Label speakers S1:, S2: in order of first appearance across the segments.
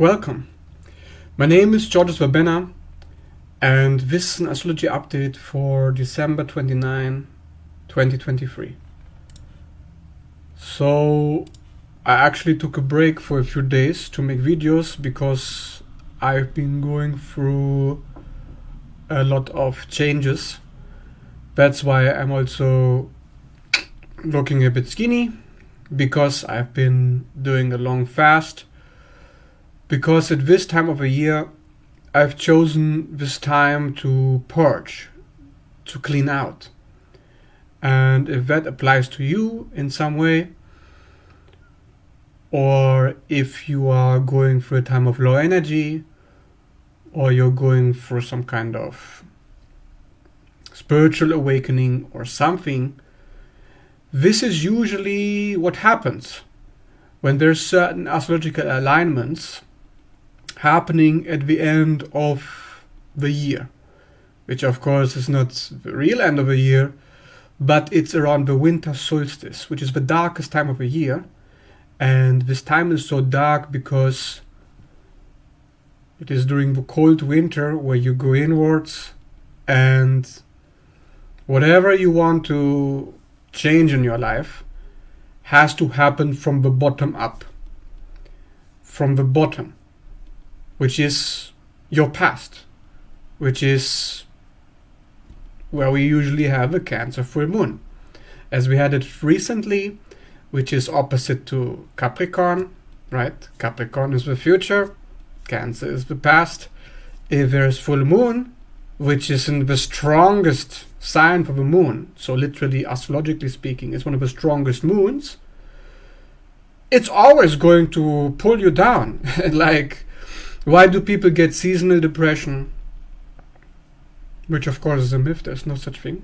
S1: Welcome. My name is Georges Verbena, and this is an astrology update for December 29, 2023. So, I actually took a break for a few days to make videos because I've been going through a lot of changes. That's why I'm also looking a bit skinny, because I've been doing a long fast. Because at this time of the year, I've chosen this time to purge, to clean out. And if that applies to you in some way, or if you are going through a time of low energy, or you're going through some kind of spiritual awakening or something, this is usually what happens when there's certain astrological alignments happening at the end of the year, which of course is not the real end of the year, but it's around the winter solstice, which is the darkest time of the year. And this time is so dark because it is during the cold winter where you go inwards, and whatever you want to change in your life has to happen from the bottom up, from the bottom, which is your past, which is where we usually have a Cancer full moon, as we had it recently, which is opposite to Capricorn, right? Capricorn is the future, Cancer is the past. If there's full moon, which is in the strongest sign for the moon, so literally astrologically speaking, it's one of the strongest moons, it's always going to pull you down. Like, why do people get seasonal depression? Which of course is a myth, there's no such thing.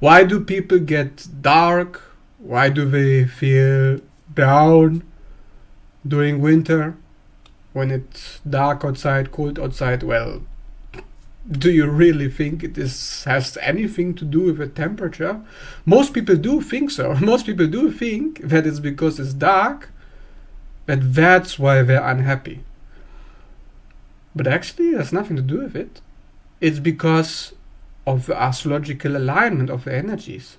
S1: Why do people get dark? Why do they feel down during winter when it's dark outside, cold outside? Well, do you really think has anything to do with the temperature? Most people do think so. Most people do think that it's because it's dark, that that's why they're unhappy. But actually, it has nothing to do with it. It's because of the astrological alignment of the energies,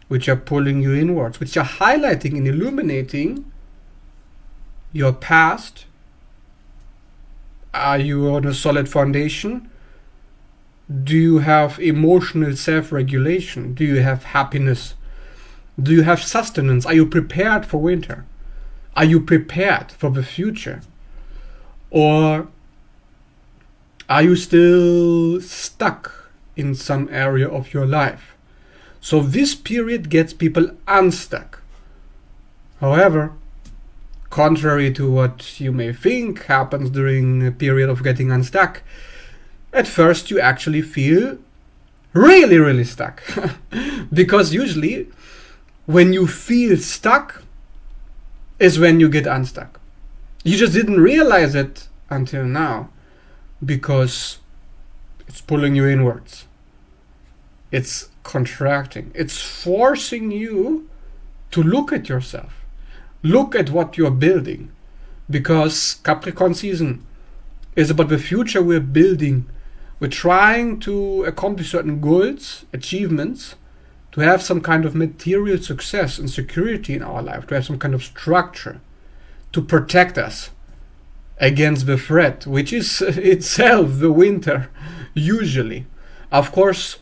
S1: which are pulling you inwards, which are highlighting and illuminating your past. Are you on a solid foundation? Do you have emotional self-regulation? Do you have happiness? Do you have sustenance? Are you prepared for winter? Are you prepared for the future? Or are you still stuck in some area of your life? So this period gets people unstuck. However, contrary to what you may think happens during a period of getting unstuck, at first you actually feel really, really stuck. Because usually when you feel stuck is when you get unstuck. You just didn't realize it until now, because it's pulling you inwards. It's contracting. It's forcing you to look at yourself. Look at what you're building. Because Capricorn season is about the future we're building. We're trying to accomplish certain goals, achievements, to have some kind of material success and security in our life, to have some kind of structure to protect us against the threat, which is itself the winter, usually. Of course,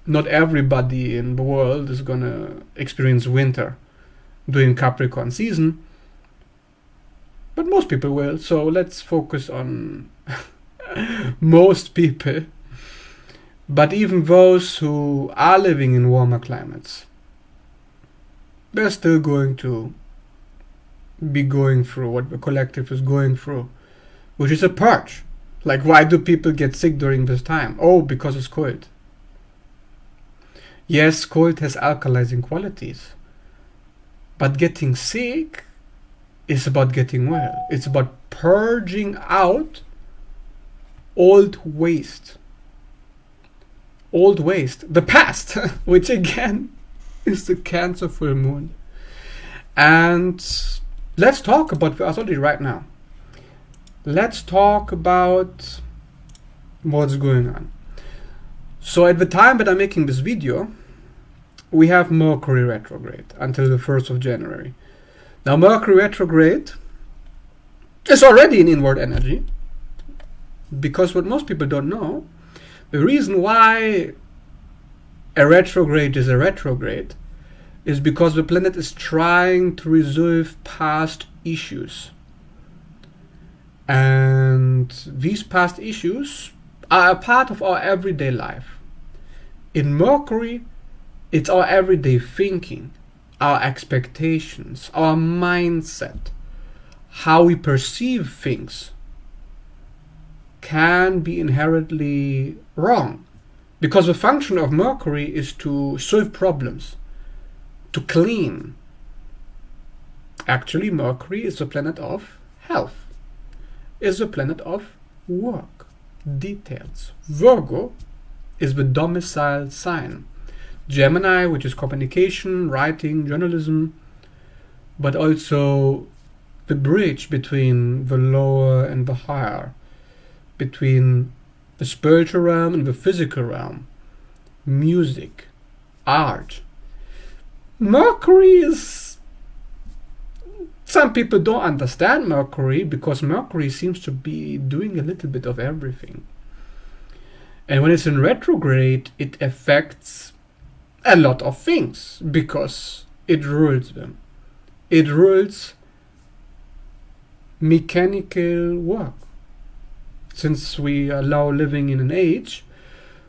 S1: not everybody in the world is gonna experience winter during Capricorn season, but most people will, so let's focus on most people. But even those who are living in warmer climates, they're still going to be going through what the collective is going through, which is a purge. Like, why do people get sick during this time? Oh, because it's cold. Yes, cold has alkalizing qualities, but getting sick is about getting well. It's about purging out old waste, the past, which again is the Cancer full moon. And let's talk about the astrology right now. let's talk about what's going on. So at the time that I'm making this video, we have Mercury retrograde until the 1st of January. Now Mercury retrograde is already an inward energy, because what most people don't know, the reason why a retrograde is because the planet is trying to resolve past issues. And these past issues are a part of our everyday life. In Mercury, it's our everyday thinking, our expectations, our mindset, how we perceive things can be inherently wrong. Because the function of Mercury is to solve problems, to clean. Actually, Mercury is the planet of health, is the planet of work, details. Virgo is the domicile sign. Gemini, which is communication, writing, journalism, but also the bridge between the lower and the higher, between the spiritual realm and the physical realm, music, art. Mercury is... Some people don't understand Mercury because Mercury seems to be doing a little bit of everything. And when it's in retrograde, it affects a lot of things because it rules them. It rules mechanical work. Since we are now living in an age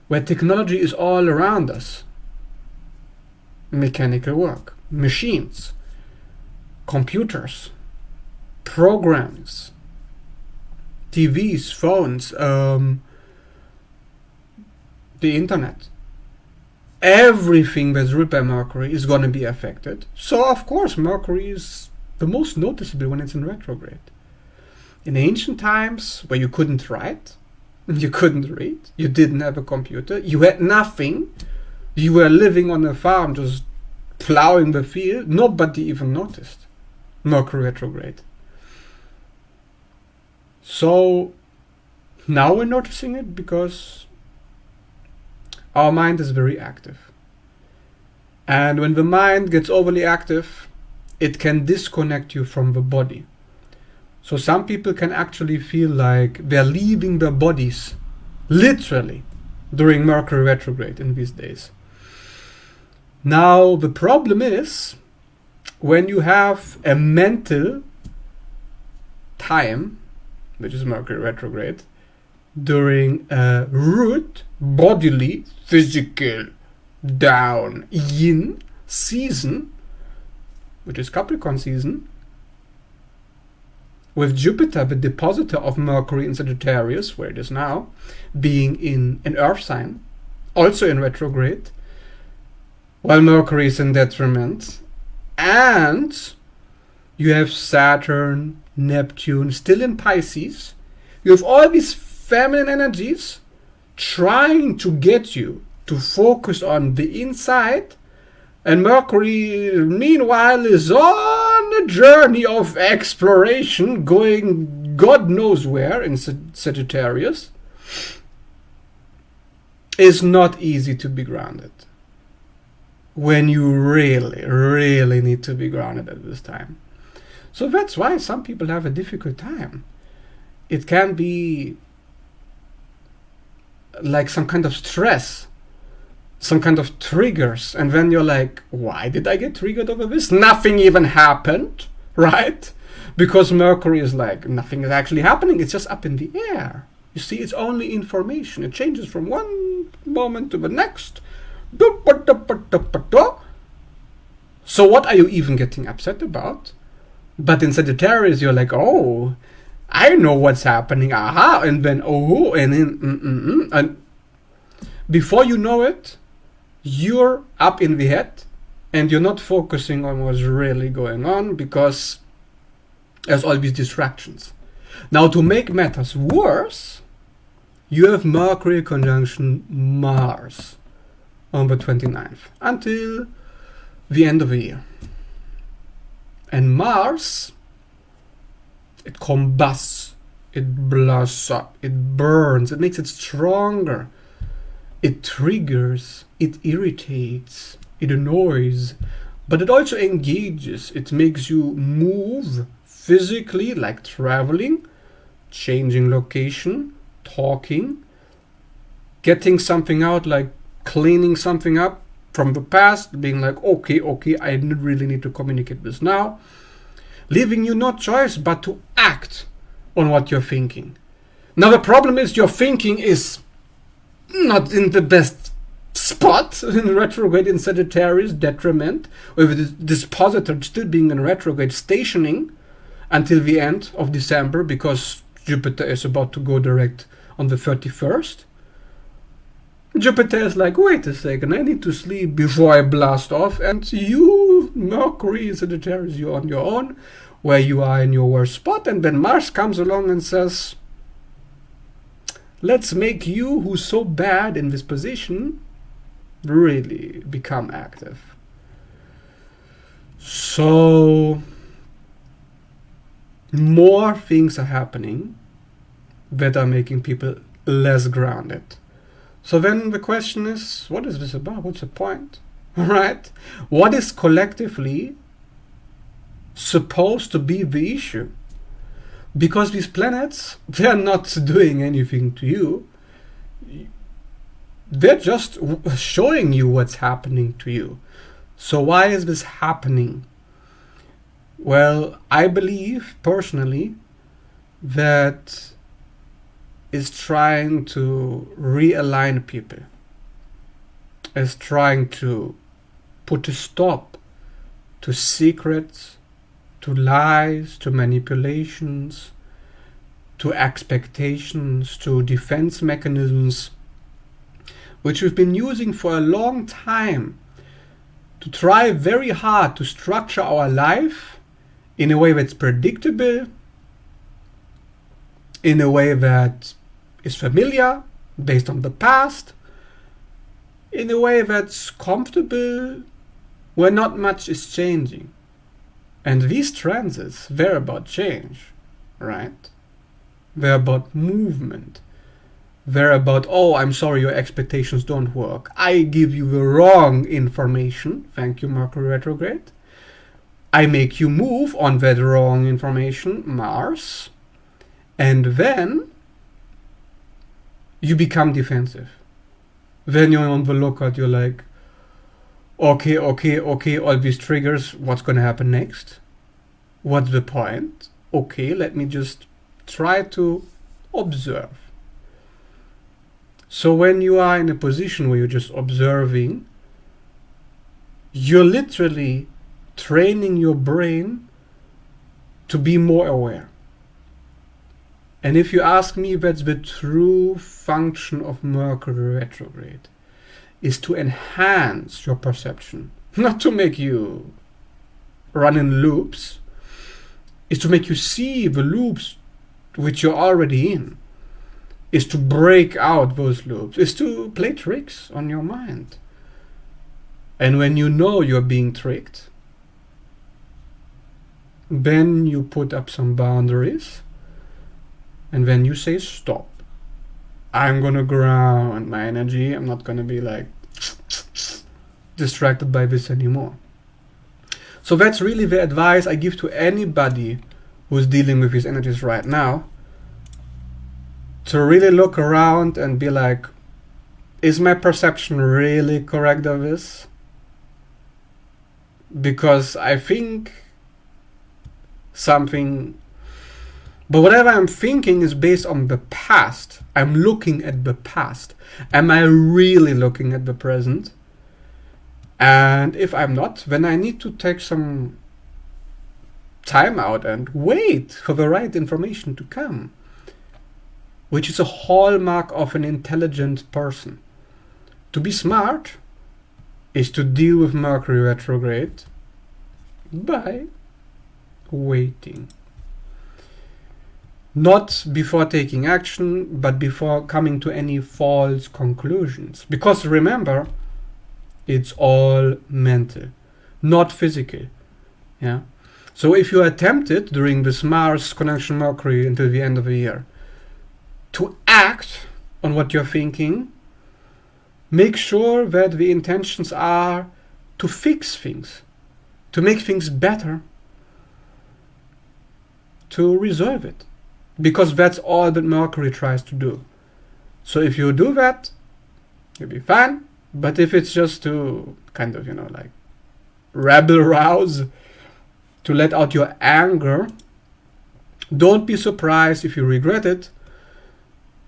S1: where technology is all around us. Mechanical work, machines, computers, programs, TVs, phones, the internet. Everything that's ruled by Mercury is going to be affected. So of course Mercury is the most noticeable when it's in retrograde. In ancient times, where you couldn't write, you couldn't read, you didn't have a computer, you had nothing, you were living on a farm just plowing the field, nobody even noticed Mercury retrograde. So now we're noticing it because our mind is very active. And when the mind gets overly active, it can disconnect you from the body. So some people can actually feel like they're leaving their bodies, literally, during Mercury retrograde in these days. Now, the problem is, when you have a mental time, which is Mercury retrograde, during a root, bodily, physical, down, yin season, which is Capricorn season, with Jupiter, the depositor of Mercury in Sagittarius, where it is now, being in an earth sign, also in retrograde, while Mercury is in detriment, and you have Saturn, Neptune still in Pisces. You have all these feminine energies trying to get you to focus on the inside, and Mercury, meanwhile, is on a journey of exploration, going God knows where in Sagittarius. It's not easy to be grounded when you really, really need to be grounded at this time. So that's why some people have a difficult time. It can be like some kind of stress, some kind of triggers, and then you're like, why did I get triggered over this? Nothing even happened, right? Because Mercury is like, nothing is actually happening, it's just up in the air. You see, it's only information. It changes from one moment to the next. So what are you even getting upset about? But in Sagittarius, you're like, oh, I know what's happening, aha, and then oh, and then and before you know it, you're up in the head, and you're not focusing on what's really going on because there's all these distractions. Now, to make matters worse, you have Mercury conjunction Mars on the 29th until the end of the year. And Mars, it combusts it blasts up, it burns, it makes it stronger, it triggers, it irritates, it annoys, but it also engages. It makes you move physically, like traveling, changing location, talking, getting something out, like cleaning something up from the past, being like, okay, I really need to communicate this now, leaving you no choice but to act on what you're thinking. Now the problem is your thinking is not in the best spot in retrograde in Sagittarius, detriment, with this positive still being in retrograde, stationing until the end of December, because Jupiter is about to go direct on the 31st. Jupiter is like, wait a second, I need to sleep before I blast off. And you, Mercury in Sagittarius, you're on your own, where you are in your worst spot. And then Mars comes along and says, let's make you, who's so bad in this position, really become active. So more things are happening that are making people less grounded. So then the question is, what is this about? What's the point? Right? What is collectively supposed to be the issue? Because these planets, they're not doing anything to you. They're just showing you what's happening to you. So why is this happening? Well, I believe personally that is trying to realign people, is trying to put a stop to secrets, to lies, to manipulations, to expectations, to defense mechanisms, which we've been using for a long time to try very hard to structure our life in a way that's predictable, in a way that is familiar, based on the past, in a way that's comfortable, where not much is changing. And these transits, they're about change, right? They're about movement. They're about, oh, I'm sorry, your expectations don't work. I give you the wrong information. Thank you, Mercury retrograde. I make you move on that wrong information, Mars. And then you become defensive. Then you're on the lookout. You're like, okay, all these triggers, what's going to happen next? What's the point? Okay, let me just try to observe. So when you are in a position where you're just observing, you're literally training your brain to be more aware. And if you ask me, that's the true function of Mercury retrograde, is to enhance your perception, not to make you run in loops, is to make you see the loops which you're already in, is to break out those loops, is to play tricks on your mind. And when you know you're being tricked, then you put up some boundaries, and then you say stop. I'm gonna ground my energy. I'm not gonna be like distracted by this anymore. So that's really the advice I give to anybody who's dealing with these energies right now, to really look around and be like, is my perception really correct of this? Because I think something, but whatever I'm thinking is based on the past. I'm looking at the past. Am I really looking at the present? And if I'm not, then I need to take some time out and wait for the right information to come, which is a hallmark of an intelligent person. To be smart is to deal with Mercury retrograde by waiting. Not before taking action, but before coming to any false conclusions. Because remember, it's all mental, not physical. Yeah. So if you are tempted during this Mars conjunction Mercury until the end of the year to act on what you're thinking, make sure that the intentions are to fix things, to make things better, to resolve it. Because that's all that Mercury tries to do. So if you do that, you'll be fine. But if it's just to kind of, like rebel rouse, to let out your anger, don't be surprised if you regret it,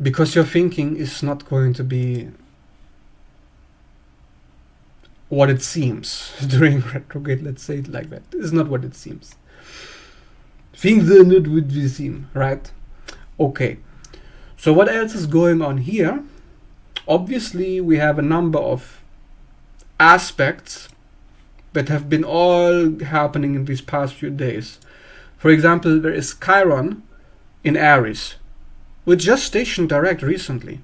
S1: because your thinking is not going to be what it seems during retrograde. Let's say it like that. It's not what it seems. Things are not what they seem, right? Okay. So what else is going on here? Obviously, we have a number of aspects that have been all happening in these past few days. For example, there is Chiron in Aries, which just stationed direct recently.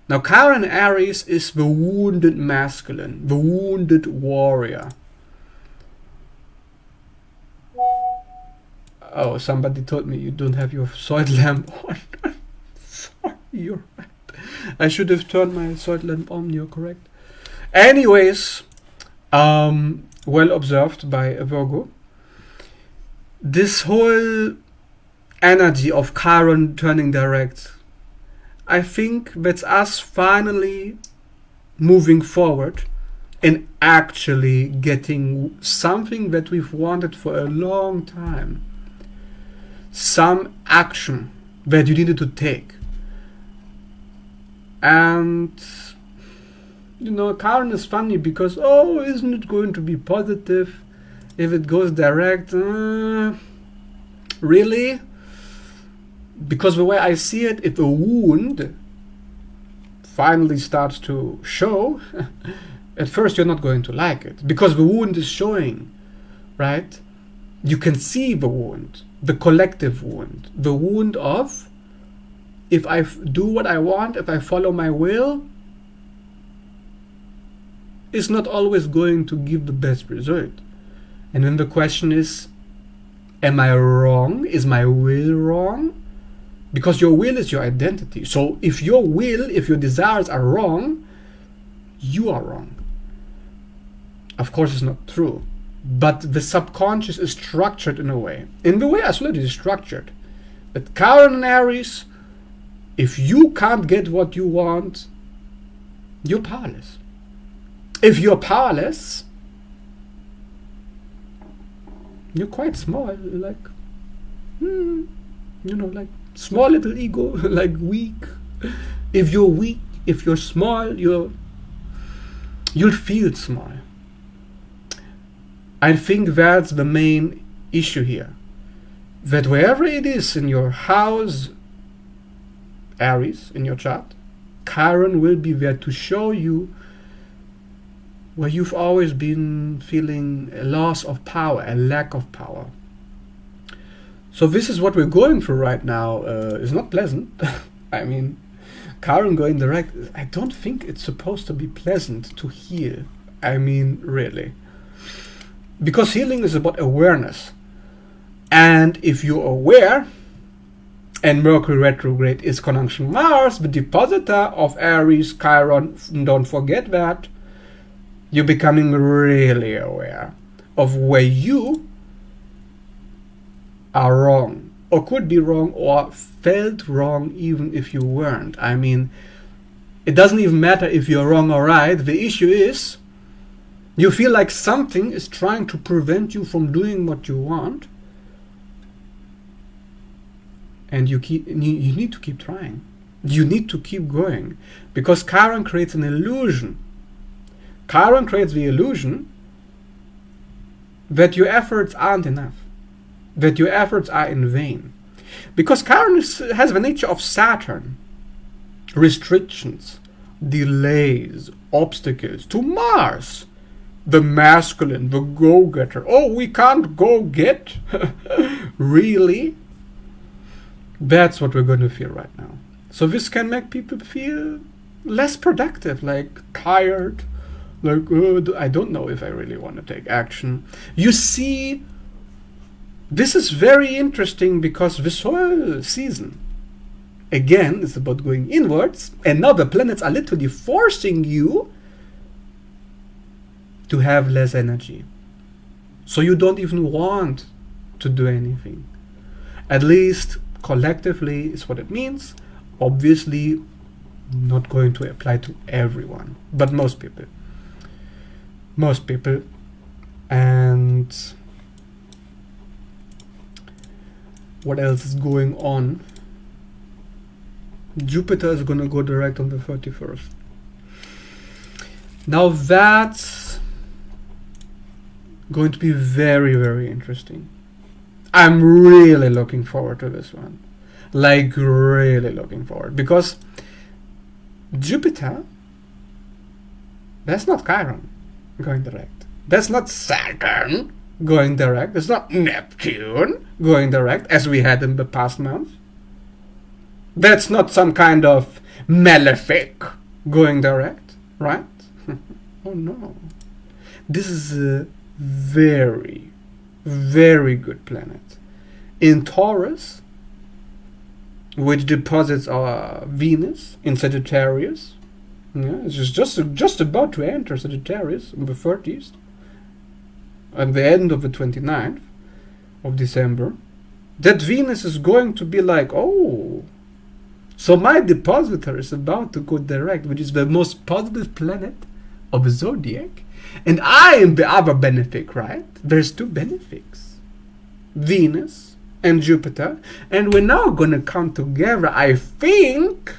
S1: Now, Chiron in Aries is the wounded masculine, the wounded warrior. Oh, somebody told me you don't have your salt lamp on. Sorry, you're right. I should have turned my salt lamp on, you're correct. Anyways, well observed by Virgo. This whole energy of Chiron turning direct, I think that's us finally moving forward and actually getting something that we've wanted for a long time. Some action that you needed to take. And Chiron is funny because, isn't it going to be positive if it goes direct? Really? Because the way I see it, if a wound finally starts to show, at first you're not going to like it. Because the wound is showing, right? You can see the wound, the collective wound. The wound of, if I do what I want, if I follow my will, is not always going to give the best result. And then the question is, am I wrong? Is my will wrong? Because your will is your identity. So if your will, if your desires are wrong, you are wrong. Of course, it's not true. But the subconscious is structured in a way. In the way astrology is structured. But Chiron and Aries, if you can't get what you want, you're powerless. If you're powerless, you're quite small, like small little ego, like weak. If you're weak, if you're small, you'll feel small. I think that's the main issue here. That wherever it is in your house, Aries, in your chart, Chiron will be there to show you where you've always been feeling a loss of power, a lack of power. So this is what we're going through right now. It's not pleasant. I mean, Chiron going direct, I don't think it's supposed to be pleasant to heal. I mean, really. Because healing is about awareness. And if you're aware, and Mercury retrograde is conjunction Mars, the depositor of Aries, Chiron, don't forget that, you're becoming really aware of where you are wrong, or could be wrong, or felt wrong even if you weren't. I mean, it doesn't even matter if you're wrong or right. The issue is you feel like something is trying to prevent you from doing what you want, and you need to keep trying. You need to keep going, because Chiron creates an illusion. Chiron creates the illusion that your efforts aren't enough, that your efforts are in vain. Because Chiron has the nature of Saturn. Restrictions, delays, obstacles. To Mars, the masculine, the go-getter. Oh, we can't go get? Really? That's what we're going to feel right now. So this can make people feel less productive, like tired, like, I don't know if I really want to take action. You see This is very interesting because this whole season, again, is about going inwards, and now the planets are literally forcing you to have less energy. So you don't even want to do anything. At least collectively is what it means. Obviously, not going to apply to everyone, but most people. Most people. And what else is going on? Jupiter is going to go direct on the 31st. Now that's going to be very, very interesting. I'm really looking forward to this one. Like, really looking forward. Because Jupiter, that's not Chiron going direct. That's not Saturn going direct. It's not Neptune going direct, as we had in the past month. That's not some kind of malefic going direct, right? Oh no. This is a very, very good planet. In Taurus, which deposits our Venus in Sagittarius. Yeah, it's just about to enter Sagittarius on the 30th. At the end of the 29th of December. That Venus is going to be like, oh, so my depositor is about to go direct, which is the most positive planet of the zodiac. And I am the other benefic, right? There's two benefics. Venus and Jupiter. And we're now going to come together. I think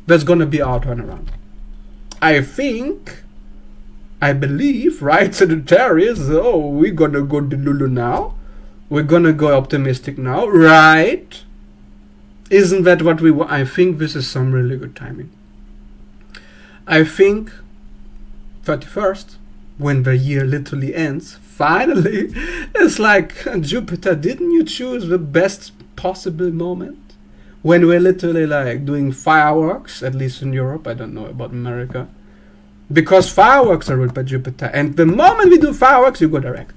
S1: there's going to be our turnaround. I believe, right? Sagittarius, oh, we're going to go to Lulu now. We're going to go optimistic now, right? Isn't that what we want? I think this is some really good timing. I think 31st, when the year literally ends, finally, it's like, Jupiter, didn't you choose the best possible moment? When we're literally like doing fireworks, at least in Europe, I don't know about America. Because fireworks are ruled by Jupiter. And the moment we do fireworks, you go direct.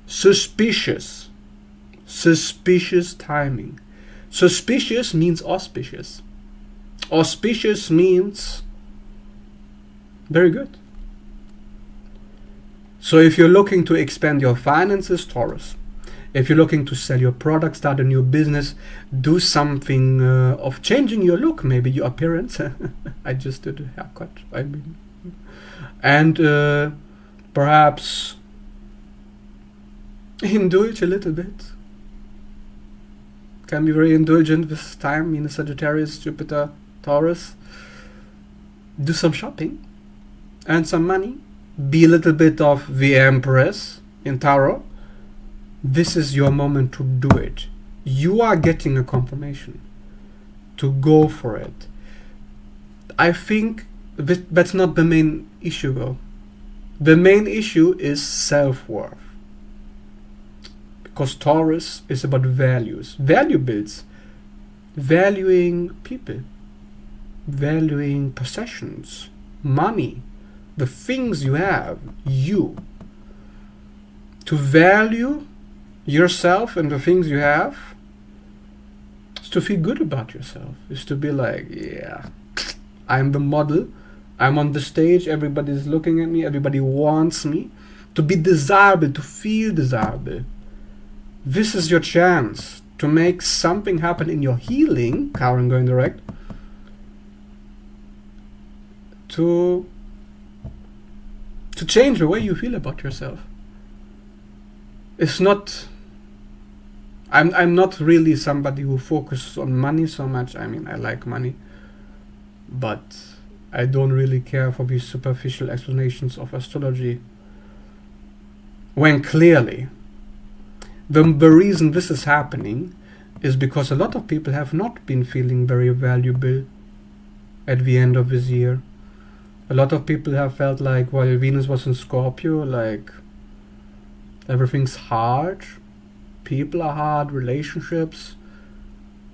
S1: Suspicious. Suspicious timing. Suspicious means auspicious. Auspicious means very good. So if you're looking to expand your finances, Taurus. If you're looking to sell your product, start a new business, do something of changing your look, maybe your appearance. I just did a haircut, I mean. And perhaps indulge a little bit. Can be very indulgent this time in Sagittarius, Jupiter, Taurus. Do some shopping, earn some money, be a little bit of the Empress in Tarot. This is your moment to do it. You are getting a confirmation to go for it. I think that's not the main issue though. The main issue is self-worth. Because Taurus is about values. Value builds. Valuing people. Valuing possessions. Money. The things you have. You. To value yourself and the things you have is to feel good about yourself. Is to be like, yeah, I'm the model. I'm on the stage. Everybody's looking at me. Everybody wants me. To be desirable. To feel desirable. This is your chance to make something happen in your healing, Chiron going direct, to change the way you feel about yourself. It's not, I'm not really somebody who focuses on money so much. I mean, I like money, but I don't really care for these superficial explanations of astrology, when clearly the reason this is happening is because a lot of people have not been feeling very valuable at the end of this year. A lot of people have felt like, while Venus was in Scorpio, like everything's hard, people are hard, relationships.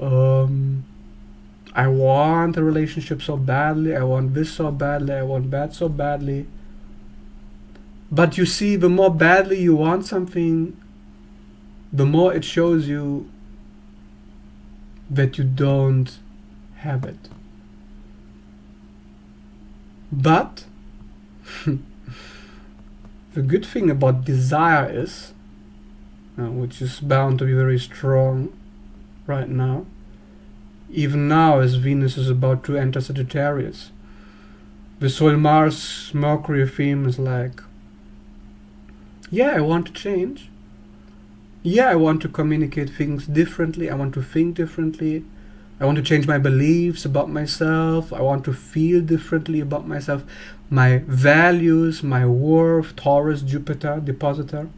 S1: I want a relationship so badly, I want this so badly, I want that so badly. But you see, the more badly you want something, the more it shows you that you don't have it. But the good thing about desire is, which is bound to be very strong right now, even now as Venus is about to enter Sagittarius, this whole Mars Mercury theme is like, yeah, I want to change. Yeah, I want to communicate things differently. I want to think differently. I want to change my beliefs about myself. I want to feel differently about myself. My values, my worth, Taurus, Jupiter, Depositor.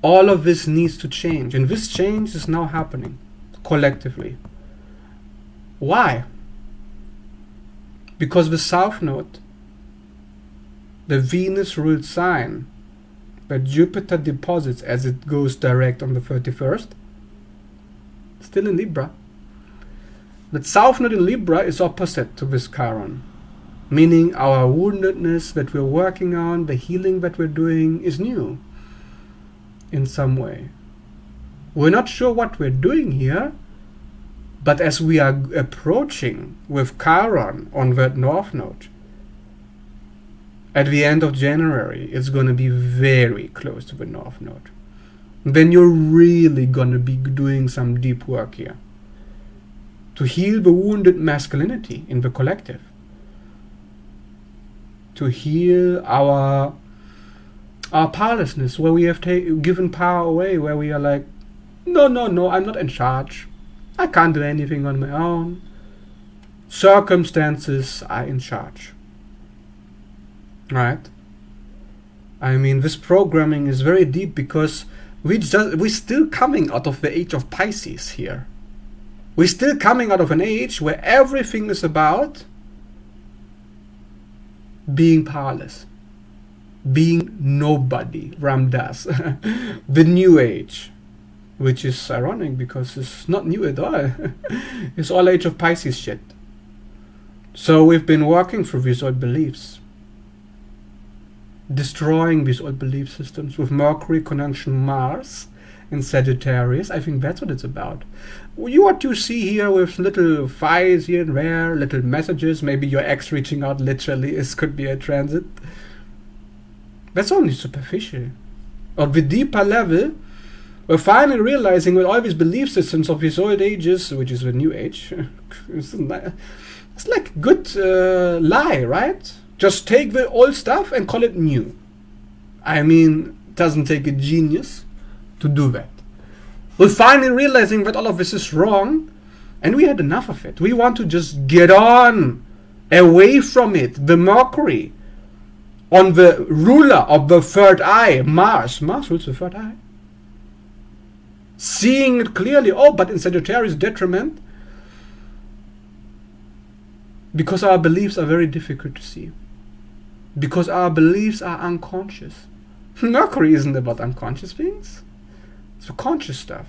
S1: All of this needs to change. And this change is now happening collectively. Why? Because the South Node, the Venus-ruled sign that Jupiter deposits as it goes direct on the 31st, still in Libra. But South Node in Libra is opposite to this Chiron, meaning our woundedness that we're working on, the healing that we're doing is new in some way. We're not sure what we're doing here, but as we are approaching with Chiron on that North Node, at the end of January, it's going to be very close to the North Node. Then you're really going to be doing some deep work here to heal the wounded masculinity in the collective, to heal our powerlessness, where we have given power away, where we are like, no, I'm not in charge. I can't do anything on my own. Circumstances are in charge. Right? I mean, this programming is very deep because we're still coming out of the age of Pisces here. We're still coming out of an age where everything is about being powerless, being nobody, Ram Dass. The new age, which is ironic because it's not new at all. It's all age of Pisces shit. So we've been working through these old beliefs, destroying these old belief systems with Mercury conjunction Mars in Sagittarius. I think that's what it's about. What you see here with little fights here and there, little messages, maybe your ex reaching out literally, could be a transit. That's only superficial. On the deeper level, we're finally realizing with all these belief systems of these old ages, which is the new age, it's like a good lie, right? Just take the old stuff and call it new. I mean, it doesn't take a genius to do that. We're finally realizing that all of this is wrong, and we had enough of it. We want to just get on, away from it. The Mercury, on the ruler of the third eye, Mars. Mars rules the third eye. Seeing it clearly, but in Sagittarius detriment, because our beliefs are very difficult to see. Because our beliefs are unconscious. Mercury isn't about unconscious things. It's for conscious stuff.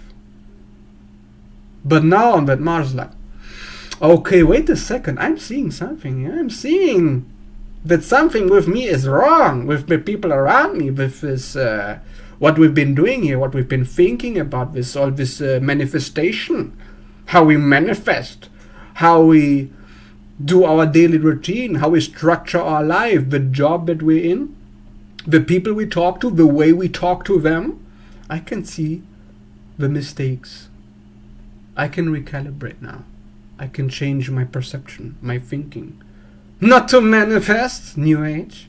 S1: But now on that Mars is like, okay, wait a second, I'm seeing something. I'm seeing that something with me is wrong, with the people around me, with this, what we've been doing here, what we've been thinking about this, all this manifestation, how we manifest, how we do our daily routine, how we structure our life, the job that we're in, the people we talk to, the way we talk to them. I can see the mistakes. I can recalibrate now. I can change my perception, my thinking. Not to manifest New Age,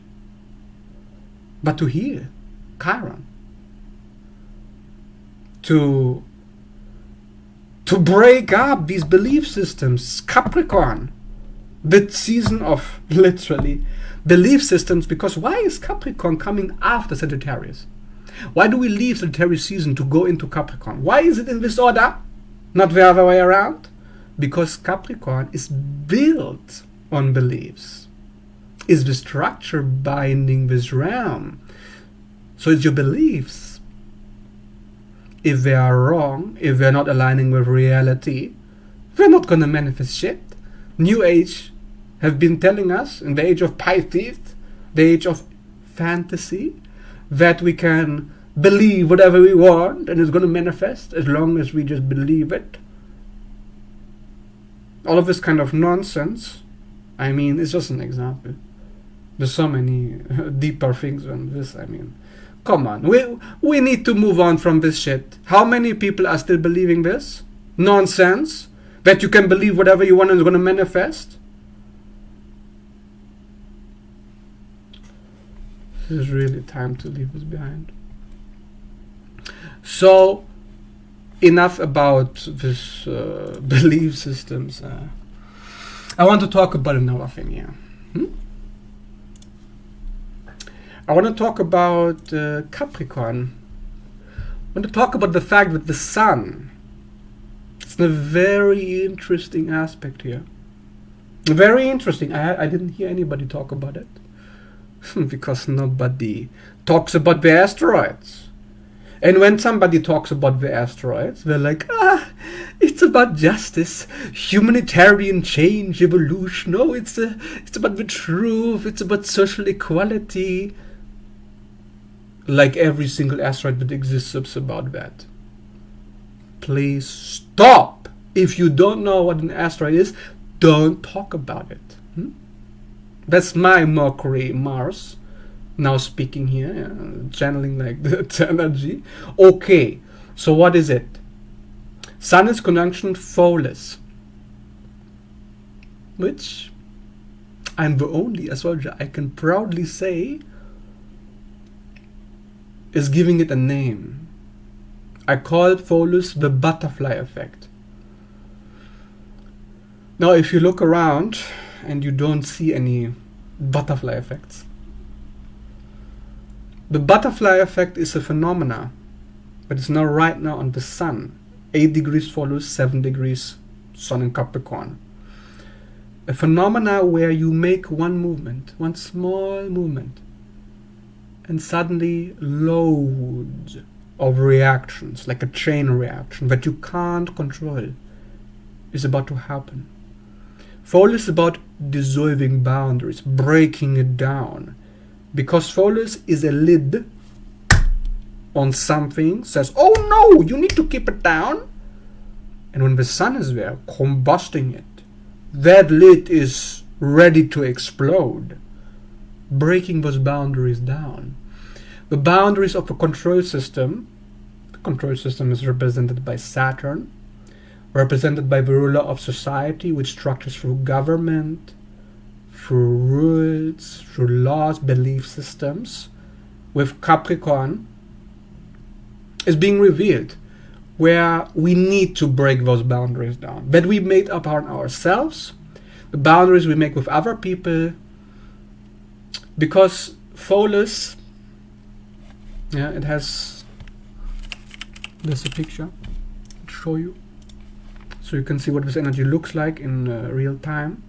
S1: but to heal Chiron. To break up these belief systems. Capricorn. The season of literally belief systems, because why is Capricorn coming after Sagittarius? Why do we leave Sagittarius season to go into Capricorn? Why is it in this order, not the other way around? Because Capricorn is built on beliefs. Is the structure binding this realm? So it's your beliefs. If they are wrong, if they're not aligning with reality, they're not going to manifest shit. New Age have been telling us in the age of Pisces, the age of fantasy, that we can believe whatever we want and it's going to manifest as long as we just believe it. All of this kind of nonsense, I mean, it's just an example. There's so many deeper things on this. I mean, come on. We need to move on from this shit. How many people are still believing this nonsense? That you can believe whatever you want and it's going to manifest? It's really time to leave this behind. So, enough about this belief systems. I want to talk about another thing here. I want to talk about Capricorn. I want to talk about the fact that the sun, it's a very interesting aspect here. Very interesting. I didn't hear anybody talk about it. Because nobody talks about the asteroids. And when somebody talks about the asteroids, they're like, it's about justice, humanitarian change, evolution. No, it's about the truth. It's about social equality. Like every single asteroid that exists is about that. Please stop. If you don't know what an asteroid is, don't talk about it. That's my Mercury, Mars. Now speaking here, channeling like that energy. Okay, so what is it? Sun is conjunction Pholus, which I'm the only astrologer I can proudly say is giving it a name. I call Pholus the butterfly effect. Now, if you look around and you don't see any butterfly effects, the butterfly effect is a phenomena, but it's now right now on the sun. 8 degrees Pholus, 7 degrees Sun in Capricorn. A phenomena where you make one movement, one small movement, and suddenly loads of reactions, like a chain reaction that you can't control, is about to happen. Pholus is about dissolving boundaries, breaking it down. Because Pholus is a lid on something, says, oh no, you need to keep it down. And when the sun is there, combusting it, that lid is ready to explode, breaking those boundaries down. The boundaries of a control system, the control system is represented by Saturn, represented by the ruler of society, which structures through government, through rules, through laws, belief systems. With Capricorn is being revealed, where we need to break those boundaries down. That we made up on ourselves, the boundaries we make with other people, because Pholus, it has, there's a picture I'll show you, so you can see what this energy looks like in real time.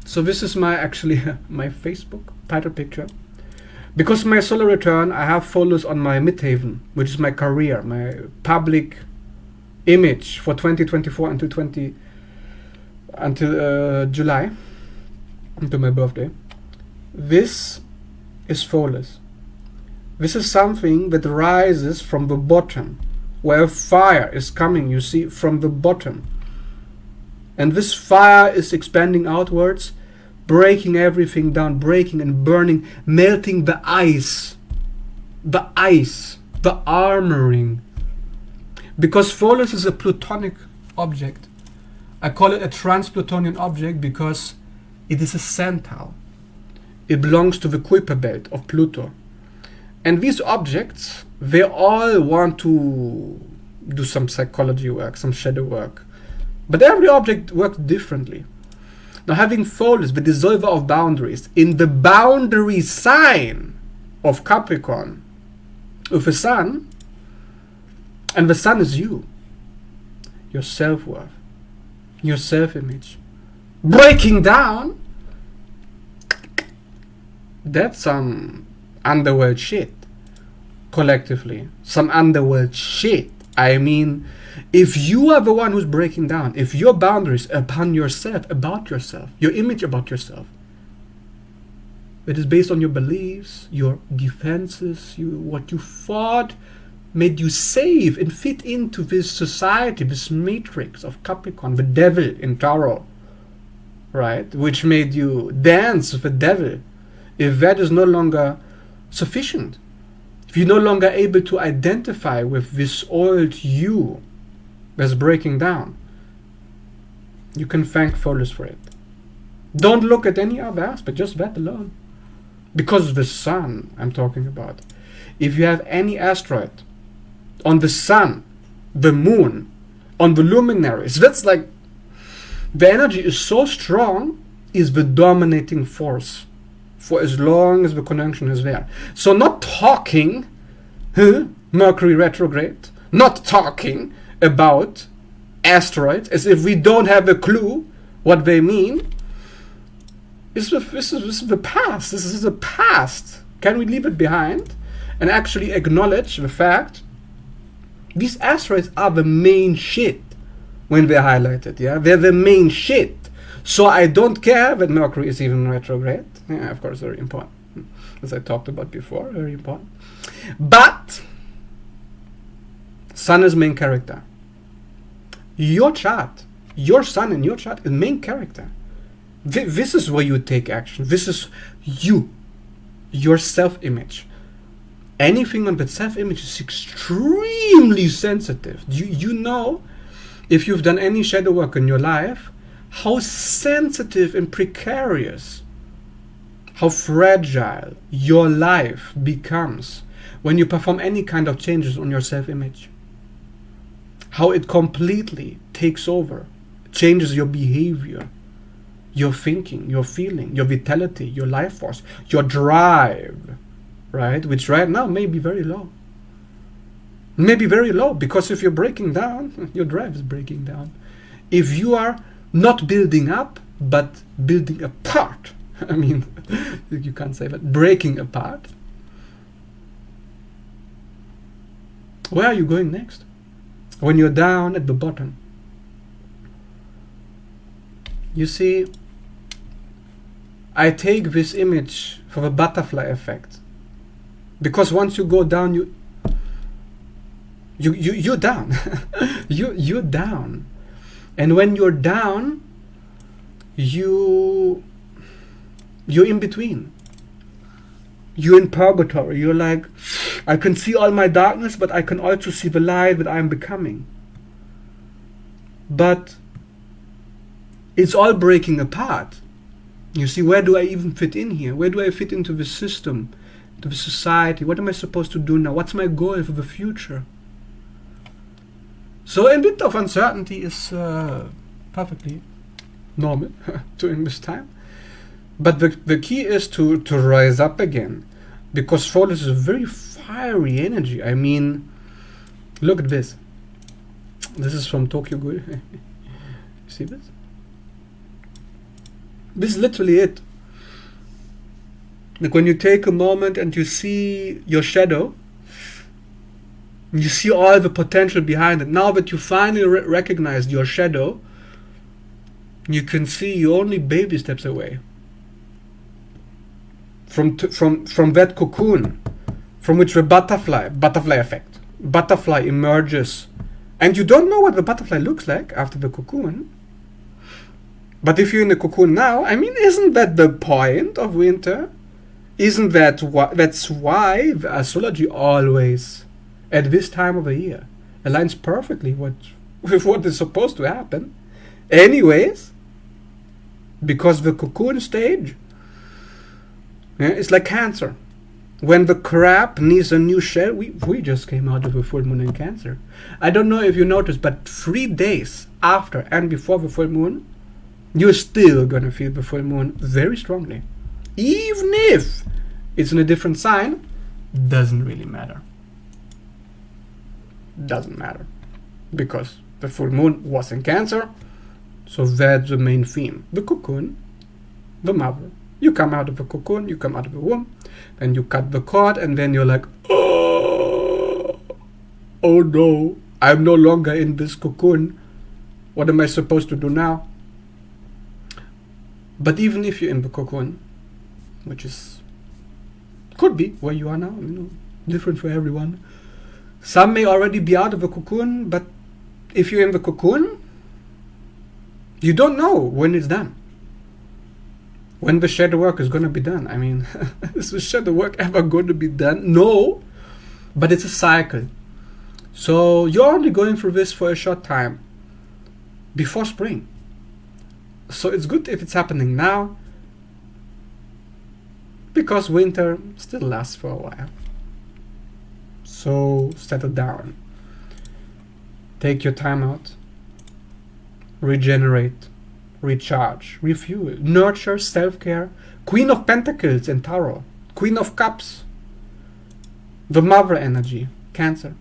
S1: So this is my my Facebook title picture. Because my solar return, I have Pholus on my midhaven, which is my career, my public image for 2024 until July, until my birthday. This is Pholus. This is something that rises from the bottom, where fire is coming, you see, from the bottom. And this fire is expanding outwards, breaking everything down, breaking and burning, melting the ice, the armoring. Because Pholus is a plutonic object. I call it a trans-Plutonian object because it is a centaur. It belongs to the Kuiper belt of Pluto. And these objects, they all want to do some psychology work, some shadow work. But every object works differently. Now, having Pholus, the dissolver of boundaries, in the boundary sign of Capricorn, with the sun, and the sun is you, your self-worth, your self-image, breaking down, that's some underworld shit, collectively. Some underworld shit. I mean, if you are the one who's breaking down, if your boundaries upon yourself, about yourself, your image about yourself, It is based on your beliefs, your defenses, what you thought made you safe and fit into this society, this matrix of Capricorn, the devil in Tarot, right? Which made you dance with the devil. If that is no longer sufficient, if you're no longer able to identify with this old you that's breaking down, you can thank Pholus for it. Don't look at any other aspect, just that alone. Because the sun I'm talking about. If you have any asteroid on the sun, the moon, on the luminaries, that's like, the energy is so strong, is the dominating force for as long as the conjunction is there. So not talking, Mercury retrograde, not talking about asteroids as if we don't have a clue what they mean. This is the past. This is the past. Can we leave it behind and actually acknowledge the fact these asteroids are the main shit when they're highlighted? Yeah, they're the main shit. So I don't care that Mercury is even retrograde. Yeah, of course, very important, as I talked about before, very important. But Sun is main character. Your chart, your Sun in your chart is main character. This is where you take action. This is you, your self-image. Anything on that self-image is extremely sensitive. You know, if you've done any shadow work in your life, how sensitive and precarious, how fragile your life becomes when you perform any kind of changes on your self-image. How it completely takes over, changes your behavior, your thinking, your feeling, your vitality, your life force, your drive, right? Which right now may be very low. Maybe very low, because if you're breaking down, your drive is breaking down. If you are not building up, but building apart, I mean, you can't say that, breaking apart, where are you going next? When you're down at the bottom. You see, I take this image for the butterfly effect, because once you go down, you're down. you're down, and when you're down, you're in between. You're in purgatory. You're like, I can see all my darkness, but I can also see the light that I'm becoming. But it's all breaking apart. You see, where do I even fit in here? Where do I fit into the system, to the society? What am I supposed to do now? What's my goal for the future? So a bit of uncertainty is perfectly normal during this time. But the key is to rise up again, because Pholus is a very fiery energy. I mean, look at this. This is from Tokyo Ghoul. See this? This is literally it. Like when you take a moment and you see your shadow, you see all the potential behind it. Now that you finally recognized your shadow, you can see you're only baby steps away from that cocoon, from which the butterfly effect, butterfly emerges, and you don't know what the butterfly looks like after the cocoon. But if you're in the cocoon now, I mean, isn't that the point of winter? Isn't that that's why the astrology always, at this time of the year, aligns perfectly with what is supposed to happen? Anyways, because the cocoon stage, it's like Cancer. When the crab needs a new shell, we just came out of a full moon in Cancer. I don't know if you noticed, but 3 days after and before the full moon, you're still going to feel the full moon very strongly. Even if it's in a different sign, doesn't really matter. Doesn't matter. Because the full moon was in Cancer, so that's the main theme. The cocoon, the mother. You come out of the cocoon, you come out of the womb, then you cut the cord, and then you're like, oh no, I'm no longer in this cocoon. What am I supposed to do now? But even if you're in the cocoon, which is could be where you are now, different for everyone. Some may already be out of the cocoon, but if you're in the cocoon, you don't know when it's done. When the shadow work is going to be done. I mean, is the shadow work ever going to be done? No, but it's a cycle. So you're only going through this for a short time before spring. So it's good if it's happening now, because winter still lasts for a while. So settle down. Take your time out. Regenerate. Recharge. Refuel. Nurture. Self-care. Queen of Pentacles in Tarot. Queen of Cups. The mother energy. Cancer.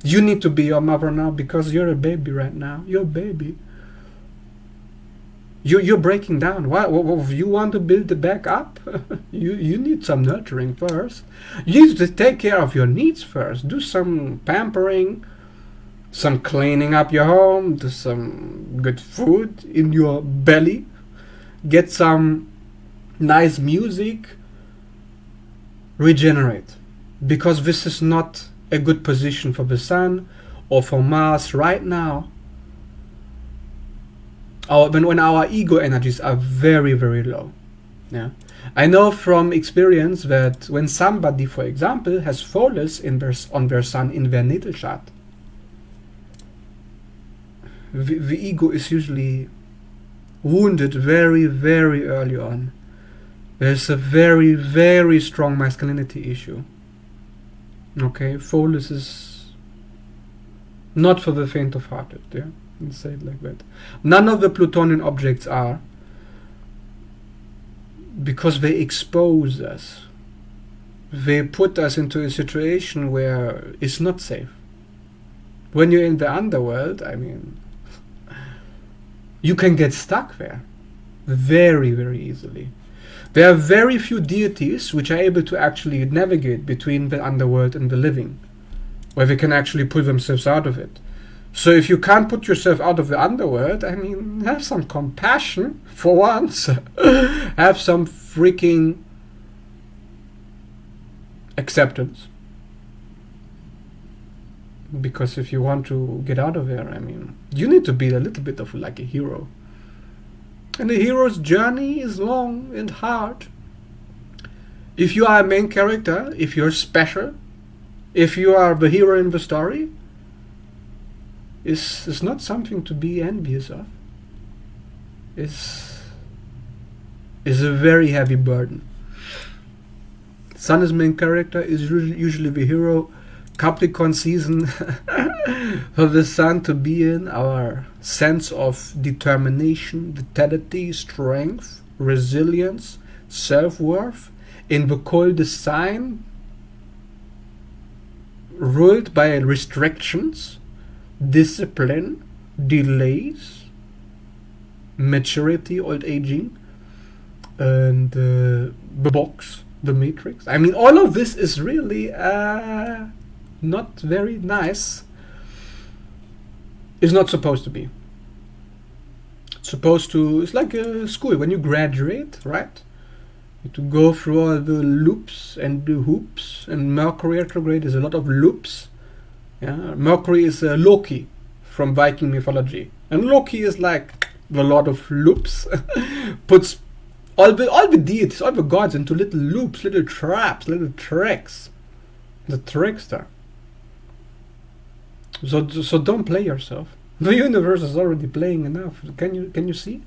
S1: You need to be your mother now because you're a baby right now. You're a baby. You're breaking down. Why? You want to build it back up? you need some nurturing first. You need to take care of your needs first. Do some pampering, some cleaning up your home, do some good food in your belly, get some nice music, regenerate. Because this is not a good position for the Sun or for Mars right now. When our ego energies are very, very low. Yeah, I know from experience that when somebody, for example, has Pholus on their Sun in their natal chart, the ego is usually wounded very, very early on. There's a very, very strong masculinity issue. Okay, Pholus is not for the faint of hearted. Yeah. Say it like that. None of the Plutonian objects are, because they expose us. They put us into a situation where it's not safe. When you're in the underworld, I mean, you can get stuck there very, very easily. There are very few deities which are able to actually navigate between the underworld and the living, where they can actually pull themselves out of it. So if you can't put yourself out of the underworld, I mean, have some compassion for once. Have some freaking acceptance. Because if you want to get out of there, I mean, you need to be a little bit of like a hero. And the hero's journey is long and hard. If you are a main character, if you're special, if you are the hero in the story, is not something to be envious of. Is a very heavy burden. Sun is main character, is usually the hero. Capricorn season for the Sun to be in our sense of determination, vitality, strength, resilience, self-worth in the coldest sign, ruled by restrictions, discipline, delays, maturity, old aging, and the box, the matrix. I mean, all of this is really not very nice. It's not supposed to be. It's like a school when you graduate, right? You have to go through all the loops and the hoops, and Mercury retrograde is a lot of loops. Yeah, Mercury is Loki from Viking mythology, and Loki is like the lord of loops. Puts all the deities, all the gods into little loops, little traps, little tricks. The trickster. So don't play yourself. The universe is already playing enough. Can you see?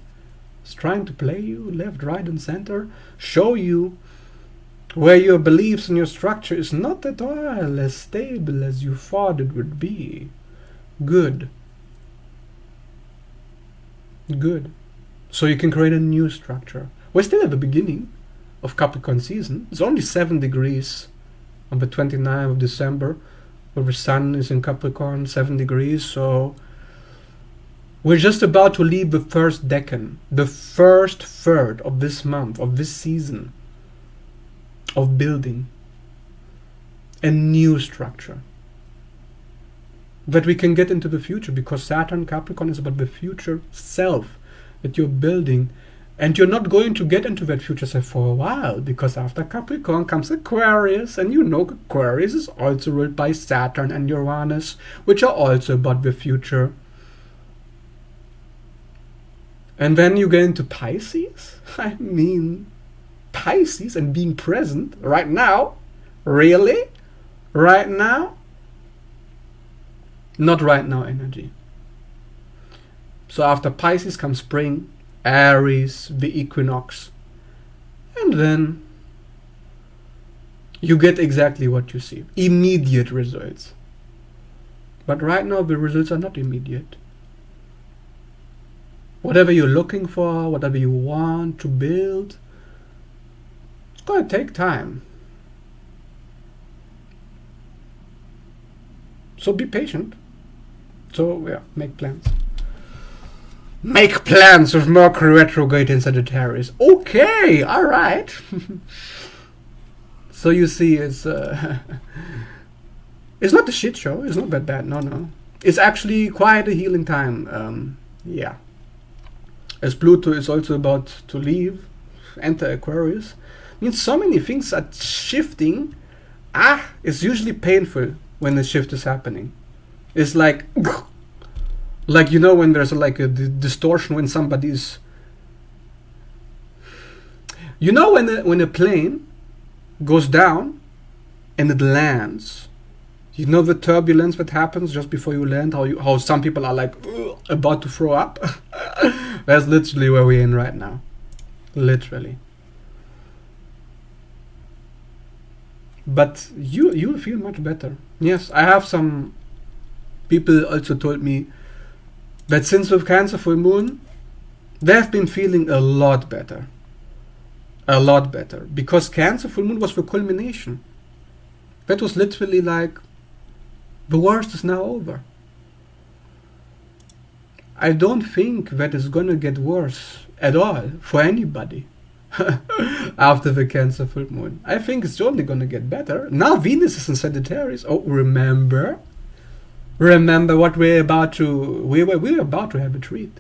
S1: It's trying to play you left, right, and center. Show you where your beliefs and your structure is not at all as stable as you thought it would be. Good. So you can create a new structure. We're still at the beginning of Capricorn season. It's only 7 degrees on the 29th of December, where the Sun is in Capricorn, 7 degrees. So we're just about to leave the first decan, the first third of this month, of this season, of building a new structure that we can get into the future, because Saturn Capricorn is about the future self that you're building, And you're not going to get into that future self for a while, because after Capricorn comes Aquarius, and you know Aquarius is also ruled by Saturn and Uranus, which are also about the future. And then you get into Pisces. I mean, Pisces and being present right now. Really? Right now? Not right now energy. So after Pisces comes spring, Aries, the equinox. And then you get exactly what you see. Immediate results. But right now the results are not immediate. Whatever you're looking for, whatever you want to build, it's going to take time. So be patient. So yeah, make plans. Make plans with Mercury retrograde in Sagittarius. Okay, alright. So you see, it's not a shit show. It's not that bad. No. It's actually quite a healing time. Yeah. As Pluto is also about to leave, enter Aquarius, means so many things are shifting. It's usually painful when the shift is happening. It's like you know, when there's like a distortion when somebody's, you know, when a plane goes down and it lands, you know, the turbulence that happens just before you land, how some people are like about to throw up. That's literally where we're in right now, literally. But you'll feel much better. Yes, I have some people also told me that since with Cancer full moon, they've been feeling a lot better. A lot better. Because Cancer full moon was the culmination. That was literally like, the worst is now over. I don't think that it's gonna get worse at all for anybody after the Cancer full moon. I think it's only gonna get better. Now Venus is in Sagittarius. Oh, remember what we're about to, we're about to have a treat.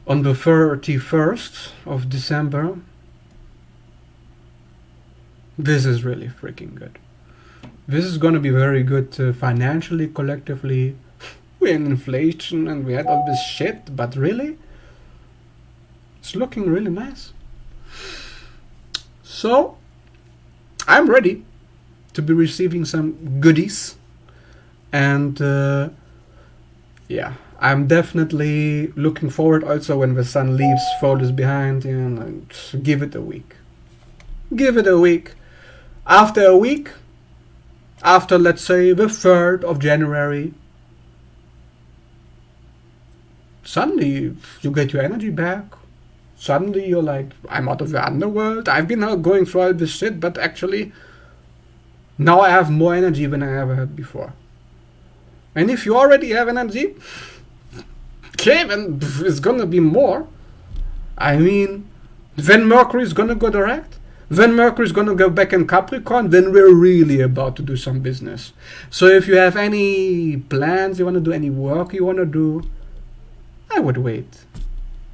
S1: On the 31st of December. This is really freaking good. This is going to be very good financially, collectively. We're in inflation and we had all this shit, but really, it's looking really nice. So, I'm ready to be receiving some goodies. And yeah, I'm definitely looking forward also when the sun leaves, folders behind, and give it a week. Give it a week. After a week, after let's say the 3rd of January, suddenly you get your energy back. Suddenly you're like, I'm out of the underworld. I've been going through all this shit, but actually now I have more energy than I ever had before. And if you already have energy, okay, then it's gonna be more. I mean, then Mercury is gonna go direct. Then Mercury is gonna go back in Capricorn. Then we're really about to do some business. So if you have any plans you wanna do, any work you wanna do, I would wait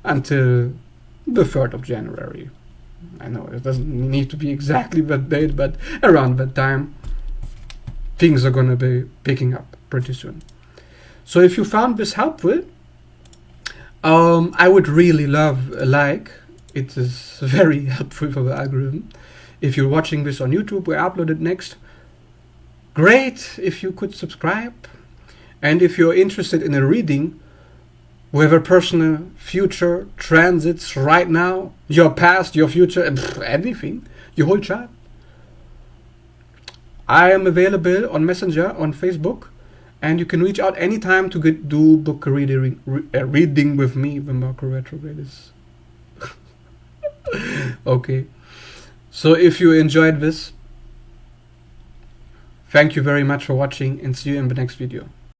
S1: until the 3rd of January. I know it doesn't need to be exactly that date, but around that time, things are gonna be picking up pretty soon. So if you found this helpful, I would really love a like. It is very helpful for the algorithm. If you're watching this on YouTube, we upload it next. Great if you could subscribe. And if you're interested in a reading, whether personal, future, transits, right now, your past, your future, anything, your whole chart, I am available on Messenger, on Facebook, and you can reach out anytime to do book reading with me. The Mercury retrograde is okay. So if you enjoyed this, thank you very much for watching, and see you in the next video.